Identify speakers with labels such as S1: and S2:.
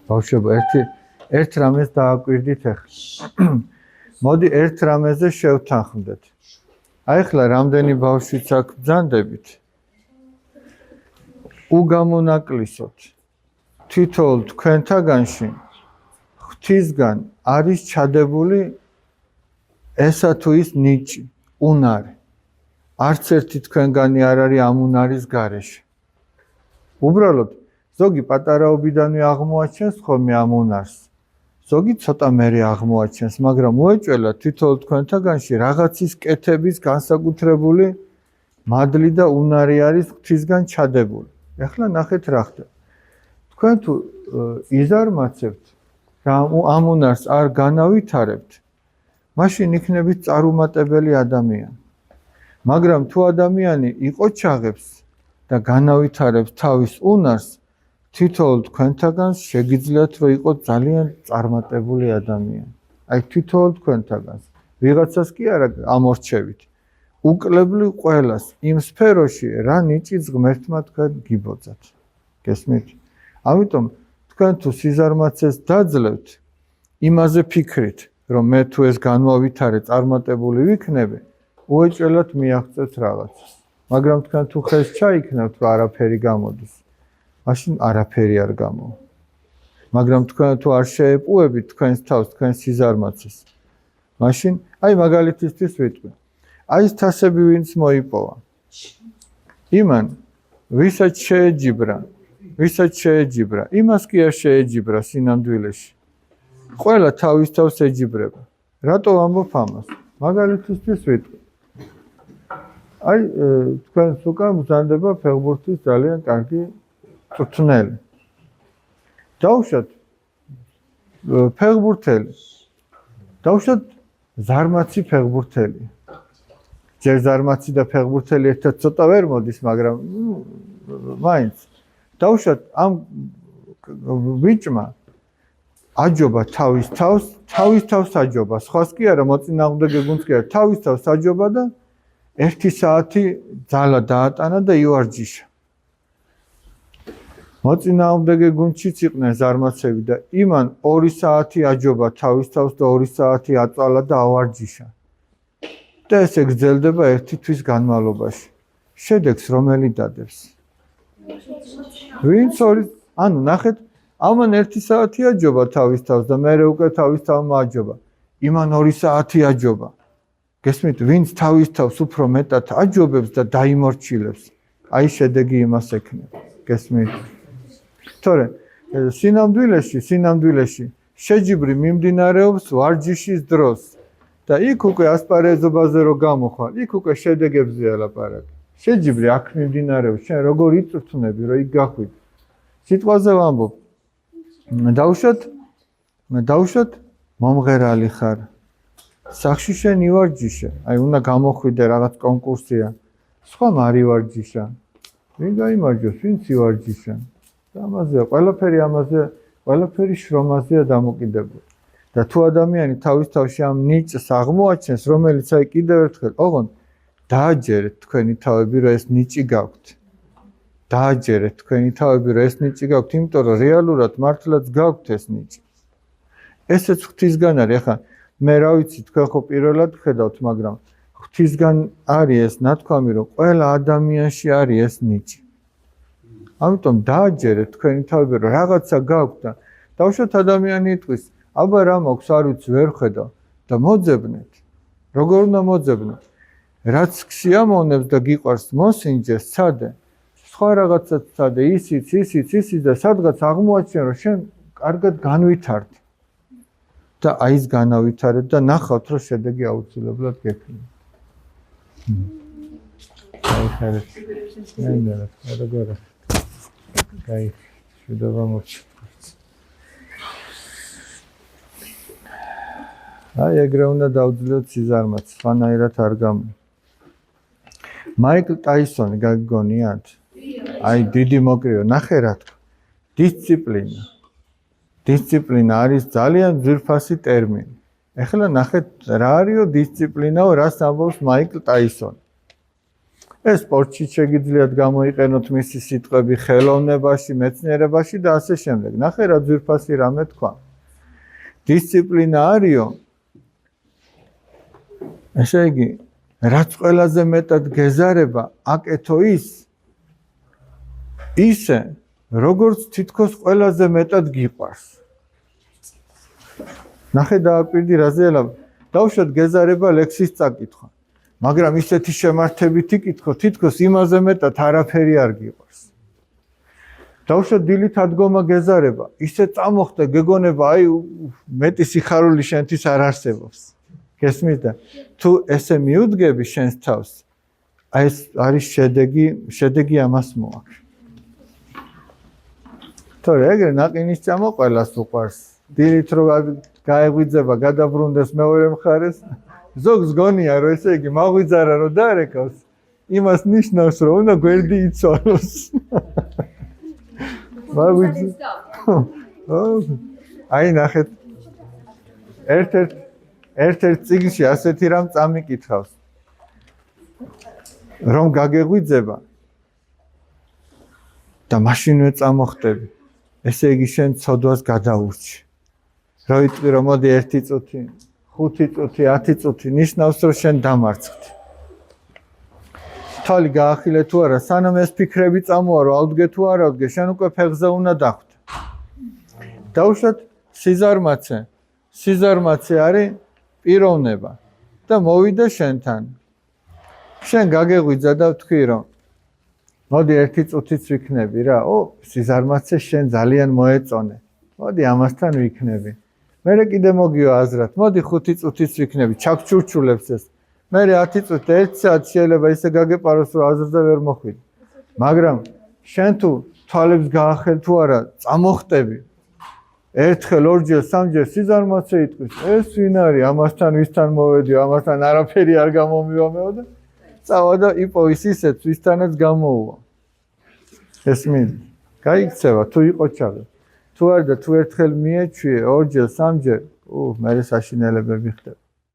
S1: ბავშვებო, ერთ რამეს დააკვირდით ახლა. მოდი ერთ რამეზე შევთანხმდეთ. აი ახლა რამდენი ბავშვიც აქ ბრძანდებით. უგამონაკლისოთ. თითოეულ თქვენთაგანში ღვთისგან არის ჩადებული ესა თუ ის ნიჭი, უნარი. არც ერთი თქვენგანი არ არის ამ უნარის გარეშე. უბრალოდ ზოგი პატარაობიდანვე აღმოაჩენს ხოლმე ამ უნარს. ზოგი ცოტა მერე აღმოაჩენს, მაგრამ მოეჭველა თითოეულ თქვენთაგანში რაღაცის კეთების განსაკუთრებული მადლი და უნარი არის ღვთისგან ჩადებული. ეხლა ნახეთ რა ხდება. თქვენ თუ იზარმაცებთ და ამ უნარს არ განავითარებთ, მაშინ იქნებით წარუმატებელი ადამიანი. მაგრამ თუ ადამიანი იყოჩაღებს და განავითარებს თავის უნარს, თითოეულ თქვენთაგან შეგიძლიათ რომ იყოს ძალიან წარმატებული ადამიანი. აი თითოეულ თქვენთაგან. ვიღაცას კი არა ამორჩევით. უკლებლივ ყველას იმ სფეროში რა ნიჭიც ღმერთმა თქვენ გიბოძათ. გესმით? ამიტომ თქვენ თუ სიზარმაცეს დაძლევთ, იმაზე ფიქრით, რომ მე თუ ეს განვავითარე, წარმატებული ვიქნები, უეჭველად მიაღწევთ რაღაცას. მაგრამ თქვენ თუ ხეს ჩაიქნევთ, რომ არაფერი გამოდის, მაშინ არაფერი არ გამოვა. მაგრამ თქვენ თუ არ შეეპუებით თქვენს თავს, თქვენს სიზარმაცეს, მაშინ აი მაგალითისთვის ვიტყვი. აი ეს თასები ვინც მოიპოვა. იმან ვისაც შეეჯიბრა, იმას კი არ შეეჯიბრა სინამდვილეში. ყველა თავის თავს ეჯიბრება. რატო ვამბობ ამას? მაგალითისთვის ვიტყვი. აი თქვენს უკან მზადდება ფეხბურთის ძალიან კარგი წვრთნელი. დავუშვათ ფეხბურთელი. დავუშვათ ზარმაცი ფეხბურთელი. ჯერ ზარმაცი და ფეხბურთელი ერთად ცოტა ვერ მოდის, მაგრამ მაინც დავუშვათ ამ ბიჭმა აჯობა თავის თავს აჯობა. სხვას კი არა, მოწინააღმდეგე გუნდს კი არა, თავის თავს აჯობა და 1 საათი ძალა დაატანა და ივარჯიშა. მოწინააღმდეგე გუნდშიც იყვნენ ზარმაცები და იმან 2 საათი აჯობა თავის თავს და 2 საათი აწვალა და ავარჯიშა. და ესე გრძელდება 1 თვის განმავლობაში. შედეგს რომელი დადებს? ვინც ანუ ნახეთ, ამან 1 საათი აჯობა თავის თავს და მერე უკვე თავის თავმა აჯობა. იმან 2 საათი აჯობა. გესმით, ვინც თავის თავს უფრო მეტად აჯობებს და დაიმორჩილებს, აი შედეგი იმას ექნება. გესმით? თორე სინამდვილეში შეჯიბრი მიმდინარეობს ვარჯიშის დროს და იქ უკვე ასპარეზობაზე რო გამოხვალ, იქ უკვე შედეგებზეა ლაპარაკი. შეჯიბრი აქ მიმდინარეობს, შენ როგორ იწვრთნები, რომ იქ გახვიდ. სიტყვაზე ვამბობ. დავუშვათ მომღერალი ხარ. სახში შენ ივარჯიშე, აი უნდა გამოხვიდე რაღაც კონკურსია. სხვა არ ივარჯიშა. ვინ გაიმარჯვოს, ვინც ივარჯიშა. ამაზე ყველაფერი შრომაზეა დამოკიდებული. და თუ ადამიანი თავის თავში ამ ნიჭს აღმოაჩენს, რომელიც აი კიდევ ერთხელ, ოღონდ დააჯერეთ თქვენი თავები, რომ ეს ნიჭი გაქვთ. დააჯერეთ თქვენი თავები, რომ ეს ნიჭი გაქვთ, იმიტომ რომ რეალურად მართლაც გაქვთ ეს ნიჭი. ესეც ღვთისგან არის. ახლა მე რა ვიცი, თქვენ ხო პირველად ხედავთ, მაგრამ ღვთისგან არის ეს ნათქვამი, რომ ყველა ადამიანში არის ეს ნიჭი. ამიტომ დააჯერეთ თქვენი თავები, რომ რაღაცა გაქვთ და დავუშვათ ადამიანი იტყვის, აბა რა მაქვს, არ ვიცი, ვერ ხედავ და მოძებნეთ. როგორ უნდა მოძებნოთ? რაც ქსიამოვნებს და გიყვარს მოსინჯეს, ცადე. სხვა რაღაცაც ცადე, ისიც და სადღაც აღმოაჩენ, რომ შენ კარგად განვითარდ. და აი ეს განავითარეთ და ნახავთ, რომ შედეგი აუცილებლად გექნება. აი ხარეთ. ნენდერა, როგორია. აი, შედობა მოჩ. აი ეგრე უნდა დავძლიოთ სიზარმაც, სხვანაირად არ გამო. მაიკლ ტაისონი გაგიგონიათ? აი დიდი მოკრიო, ნახე რა თქვა. დისციპლინა არის ძალიან ძვირფასი ტერმინი. ეხლა ნახეთ რა არისო დისციპლინაო, რას ამბობს მაიკლ ტაისონი. ეს სპორტში შეგიძლიათ გამოიყენოთ მისი სიტყვები ხელოვნებაში, მეცნიერებაში და ასე შემდეგ. ნახე რა ძვირფასი რამე თქვა. დისციპლინა არისო. ესე იგი, რაც ყველაზე მეტად გეზარება, აკეთო ისე, როგორც თითქოს ყველაზე მეტად გიყვარს. ნახე დააკვირდი რაზე ელაბ. დავუშვათ გეზარება ლექსის წაკითხვა. მაგრამ ისეთი შემართებით იკითხო, თითქოს იმაზე მეტად არაფერი არ გიყვარს. დავუშვათ დილით ადგომა გეზარება, ისე წამოხდა გეგონება, აი მეტი სიხარული შენთვის არ არსებობს. გესმის და თუ ესე მიუდგები შენს თავს, აი ეს არის შედეგი ამას მოაქვს. თორე ეგრე ნაყინის ჭამა ყველას უყვარს. დილით რო გაეღვიძება, გადაბრუნდეს მეორე მხარეს, ზოგს გონია რომ ესე იგი მაღვიძარა რომ დაარეკავს, იმას ნიშნავს რომ უნდა გვერდი იცვალოს. აი ნახეთ ერთ-ერთ წიგნში ასეთი რამ წამიკითხავს რომ გაგეღვიძება და მაშინვე წამოხტები, ესე იგი შენ ცოდვას გადაურჩი. რო იტყვი რომ მოდი 1 წუთი, 5 წუთი, 10 წუთი, ნიშნავს რომ შენ დამარცხდი. თვალი გაახილე თუ არა, სანამ ეს ფიქრები წამოარო, ავდგე თუ არ ავდგე, შენ უკვე ფეხზე უნდა დახვდე. დავუშვათ სიზარმაცე არის პიროვნება და მოვიდა შენთან. შენ გაგეღვიძა და ვთქვი რომ მოდი 1 წუთიც ვიქნები რა. სიზარმაცე შენ ძალიან მოეწონე. მოდი ამასთან ვიქნები. მერე კიდე მოგიო აზრად, მოდი 5 წუთიც ვიქნები, ჩაგჩურჩულებს ეს. მერე 10 წუთი და 1 საათი შეიძლება ისე გაგეპაროს რომ აზრზე ვერ მოხვიდე. მაგრამ შენ თუ თვალებს გაახელ თუ არა, წამოხტები. ერთხელ, ორჯერ, სამჯერ სიზარმაცე იტყვის, ეს ვინ არის, ამასთან ვისთან მოვედიო, ამასთან არაფერი არ გამომივამეო და წავა და იპოვის ისეთ, ვისთანაც გამოუვა. ესმის, გაიქცევა, თუ იყო ჩაღე. თუ არ და თუ ერთხელ მიეჩვიე, ორჯერ, სამჯერ, მერე საშინელებები ხდება.